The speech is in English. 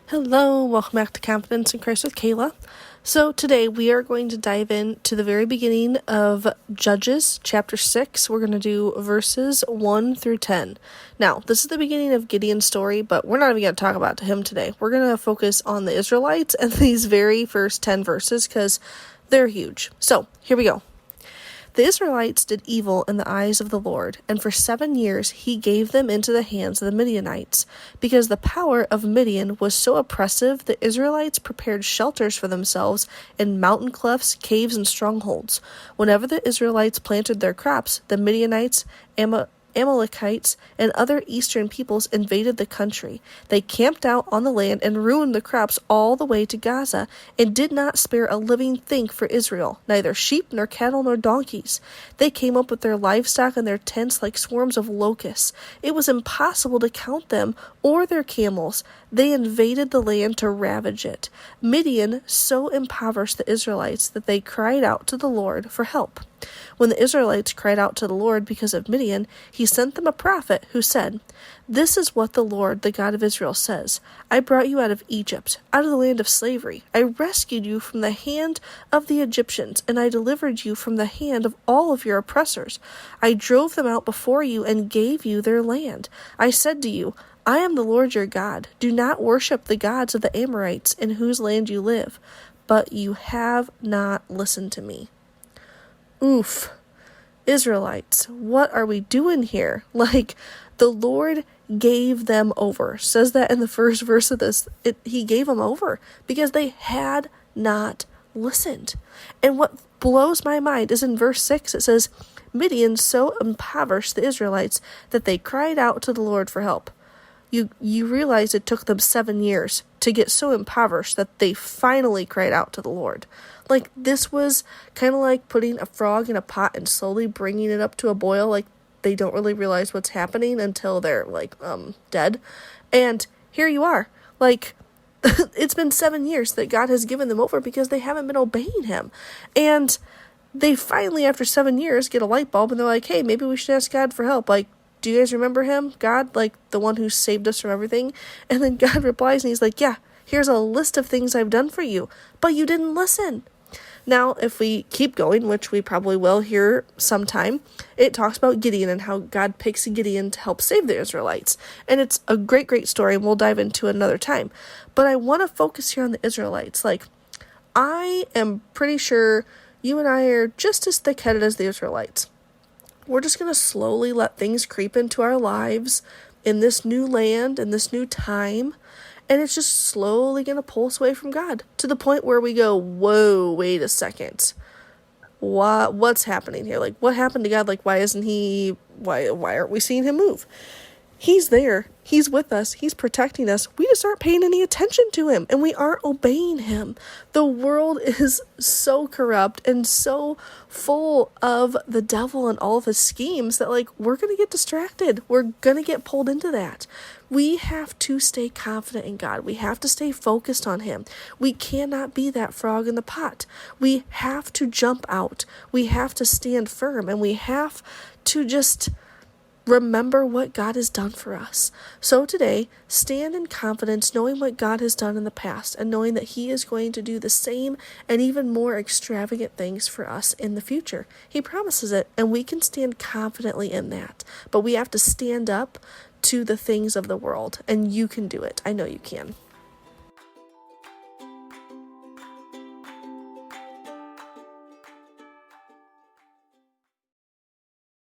Hello, welcome back to Confidence in Christ with Kayla. So today we are going to dive into the very beginning of Judges chapter 6. We're going to do verses 1 through 10. Now, this is the beginning of Gideon's story, but we're not even going to talk about him today. We're going to focus on the Israelites and these very first 10 verses because they're huge. So here we go. The Israelites did evil in the eyes of the Lord, and for 7 years he gave them into the hands of the Midianites. Because the power of Midian was so oppressive, the Israelites prepared shelters for themselves in mountain clefts, caves, and strongholds. Whenever the Israelites planted their crops, the Midianites, Amalekites, and other eastern peoples invaded the country. They camped out on the land and ruined the crops all the way to Gaza, and did not spare a living thing for Israel, neither sheep nor cattle nor donkeys. They came up with their livestock and their tents like swarms of locusts. It was impossible to count them or their camels. They invaded the land to ravage it. Midian so impoverished the Israelites that they cried out to the Lord for help. When the Israelites cried out to the Lord because of Midian, he sent them a prophet who said, "This is what the Lord, the God of Israel, says. I brought you out of Egypt, out of the land of slavery. I rescued you from the hand of the Egyptians, and I delivered you from the hand of all of your oppressors. I drove them out before you and gave you their land. I said to you, I am the Lord your God. Do not worship the gods of the Amorites in whose land you live. But you have not listened to me." Oof. Israelites, what are we doing here? The Lord gave them over. Says that in the first verse of this. He gave them over because they had not listened. And what blows my mind is in verse 6, it says, Midian so impoverished the Israelites that they cried out to the Lord for help. You realize it took them 7 years to get so impoverished that they finally cried out to the Lord. This was kind of like putting a frog in a pot and slowly bringing it up to a boil. They don't really realize what's happening until they're dead. And here you are. It's been 7 years that God has given them over because they haven't been obeying him. And they finally, after 7 years, get a light bulb and they're like, hey, maybe we should ask God for help. Do you guys remember him? God, the one who saved us from everything? And then God replies and he's like, yeah, here's a list of things I've done for you, but you didn't listen. Now, if we keep going, which we probably will here sometime, it talks about Gideon and how God picks Gideon to help save the Israelites. And it's a great, great story, and we'll dive into it another time. But I want to focus here on the Israelites. I am pretty sure you and I are just as thick-headed as the Israelites. We're just going to slowly let things creep into our lives in this new land, in this new time, and it's just slowly going to pull us away from God to the point where we go, whoa, wait a second. What's happening here? What happened to God? Why aren't we seeing him move? He's there. He's with us. He's protecting us. We just aren't paying any attention to him, and we aren't obeying him. The world is so corrupt and so full of the devil and all of his schemes that we're going to get distracted. We're going to get pulled into that. We have to stay confident in God. We have to stay focused on him. We cannot be that frog in the pot. We have to jump out. We have to stand firm, and we have to just remember what God has done for us. So today, stand in confidence, knowing what God has done in the past and knowing that he is going to do the same and even more extravagant things for us in the future. He promises it, and we can stand confidently in that. But we have to stand up to the things of the world, and you can do it. I know you can.